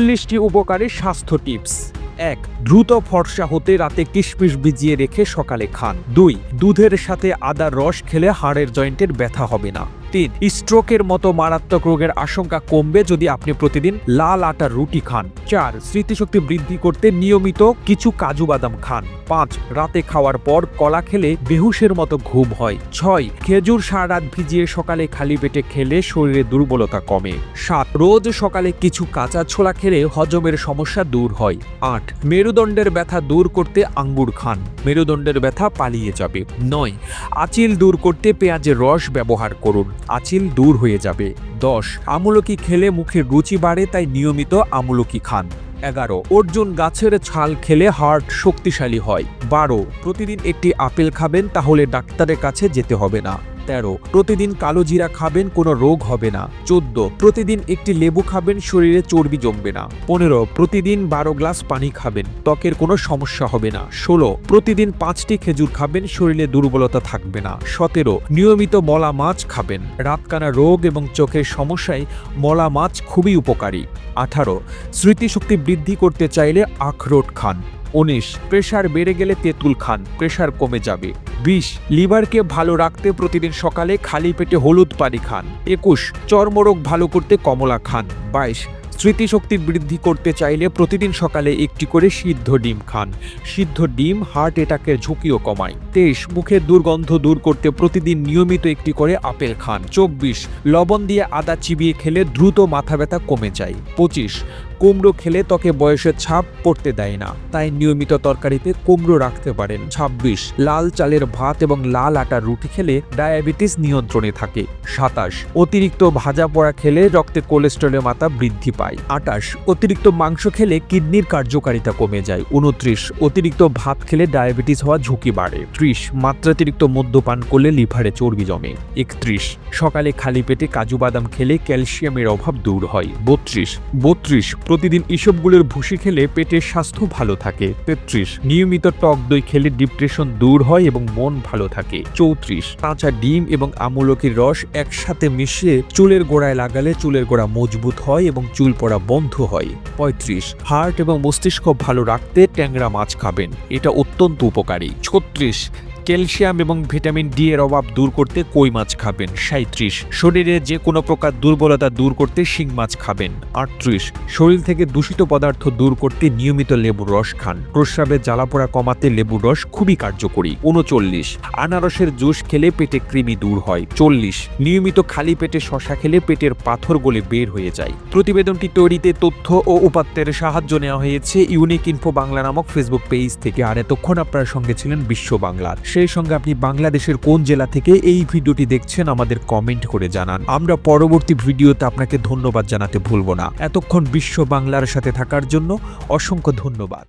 40টি উপকারী স্বাস্থ্য টিপস। 1. দ্রুত ফর্সা হতে রাতে কিশমিশ ভিজিয়ে রেখে সকালে খান। 2. দুধের সাথে আদার রস খেলে হাড়ের জয়েন্টের ব্যথা হবে না। 3. স্ট্রোকের মতো মারাত্মক রোগের আশঙ্কা কমবে যদি আপনি প্রতিদিন লাল আটার রুটি খান। 4. স্মৃতিশক্তি বৃদ্ধি করতে নিয়মিত কিছু কাজু বাদাম খান। 5. রাতে খাওয়ার পর কলা খেলে বেহুশের মতো ঘুম হয়। 6. খেজুর সারা রাত ভিজিয়ে সকালে খালি পেটে খেলে শরীরে দুর্বলতা কমে। 7. রোজ সকালে কিছু কাঁচা ছোলা খেলে হজমের সমস্যা দূর হয়। 8. মেরুদণ্ডের ব্যথা দূর করতে আঙ্গুর খান, মেরুদণ্ডের ব্যথা পালিয়ে যাবে। 9. আঁচিল দূর করতে পেঁয়াজের রস ব্যবহার করুন, আঁচিল দূর হয়ে যাবে। 10. আমলকি খেলে মুখের রুচি বাড়ে, তাই নিয়মিত আমলকি খান। 11. অর্জুন গাছের ছাল খেলে হার্ট শক্তিশালী হয়। 12. প্রতিদিন একটি আপেল খাবেন, তাহলে ডাক্তারের কাছে যেতে হবে না। 13. প্রতিদিন কালো জিরা খাবেন, কোনো রোগ হবে না। 14. প্রতিদিন একটি লেবু খাবেন, শরীরে চর্বি জমবে না। 15. প্রতিদিন 12 গ্লাস পানি খাবেন, ত্বকের কোনো সমস্যা হবে না। 16. প্রতিদিন 5টি খেজুর খাবেন, শরীরে দুর্বলতা থাকবে না। 17. নিয়মিত মলা মাছ খাবেন, রাতকানা রোগ এবং চোখের সমস্যায় মলা মাছ খুবই উপকারী। 18. স্মৃতিশক্তি বৃদ্ধি করতে চাইলে আখরোট খান। 19. প্রেশার বেড়ে গেলে তেঁতুল খান, প্রেশার কমে যাবে। 20. লিভারকে ভালো রাখতে প্রতিদিন সকালে খালি পেটে হলুদ পানি খান। 21. চর্মরোগ ভালো করতে কমলা খান। 22. স্মৃতিশক্তি বৃদ্ধি করতে চাইলে প্রতিদিন সকালে একটি করে সিদ্ধ ডিম খান, সিদ্ধ ডিম হার্ট অ্যাটাকের ঝুঁকিও কমায়। 23. মুখের দুর্গন্ধ দূর করতে প্রতিদিন নিয়মিত একটি করে আপেল খান। 24. লবণ দিয়ে আদা চিবিয়ে খেলে দ্রুত মাথা ব্যথা কমে যায়। 25. কুমড়ো খেলে ত্বকে বয়সের ছাপ পড়তে দেয় না, তাই নিয়মিত তরকারিতে কুমড়ো রাখতে পারেন। 26. লাল চালের ভাত এবং লাল আটার রুটি খেলে ডায়াবেটিস নিয়ন্ত্রণে থাকে। 27. অতিরিক্ত ভাজা পোড়া খেলে রক্তে কোলেস্টেরলের মাত্রা বৃদ্ধি পায়। 28. অতিরিক্ত মাংস খেলে কিডনির কার্যকারিতা কমে যায়। 29. অতিরিক্ত ভাত খেলে ডায়াবেটিস হওয়ার ঝুঁকি বাড়ে। 30. মাত্রাতিরিক্ত মদ্যপান করলে লিভারে চর্বি জমে। 31. সকালে খালি পেটে কাজু বাদাম খেলে ক্যালসিয়ামের অভাব দূর হয়। 32. প্রতিদিন ইসবগুলের ভুসি খেলে পেটের স্বাস্থ্য ভালো থাকে। 33. নিয়মিত টক দই খেলে ডিপ্রেশন দূর হয় এবং মন ভালো থাকে। 34. কাঁচা ডিম এবং আমলকির রস একসাথে মিশিয়ে চুলের গোড়ায় লাগালে চুলের গোড়া মজবুত হয় এবং চুল পড়া বন্ধ হয়। 35. হার্ট এবং মস্তিষ্ক ভালো রাখতে ট্যাংরা মাছ খাবেন, এটা অত্যন্ত উপকারী। 36. ক্যালসিয়াম এবং ভিটামিন ডি এর অভাব দূর করতে কই মাছ খাবেন। 37. শরীরে যে কোনো প্রকার দুর্বলতা দূর করতে শিং মাছ খাবেন। 38. শরীর থেকে দূষিত পদার্থ দূর করতে নিয়মিত লেবুর রস খান, প্রস্রাবের জ্বালাপোড়া কমাতে লেবুর রস খুবই কার্যকরী। 39. আনারসের জুস খেলে পেটে কৃমি দূর হয়। 40. নিয়মিত খালি পেটে শশা খেলে পেটের পাথর গলে বের হয়ে যায়। প্রতিবেদনটি তৈরিতে তথ্য ও উপাত্তের সাহায্য নেওয়া হয়েছে ইউনিক ইনফো বাংলা নামক ফেসবুক পেজ থেকে। আর এতক্ষণ আপনার সঙ্গে ছিলেন বিশ্ব বাংলার। সেই সঙ্গে আপনি বাংলাদেশের কোন জেলা থেকে এই ভিডিওটি দেখছেন আমাদের কমেন্ট করে জানান, আমরা পরবর্তী ভিডিওতে আপনাকে ধন্যবাদ জানাতে ভুলব না। এতক্ষণ বিশ্ব বাংলার সাথে থাকার জন্য অসংখ্য ধন্যবাদ।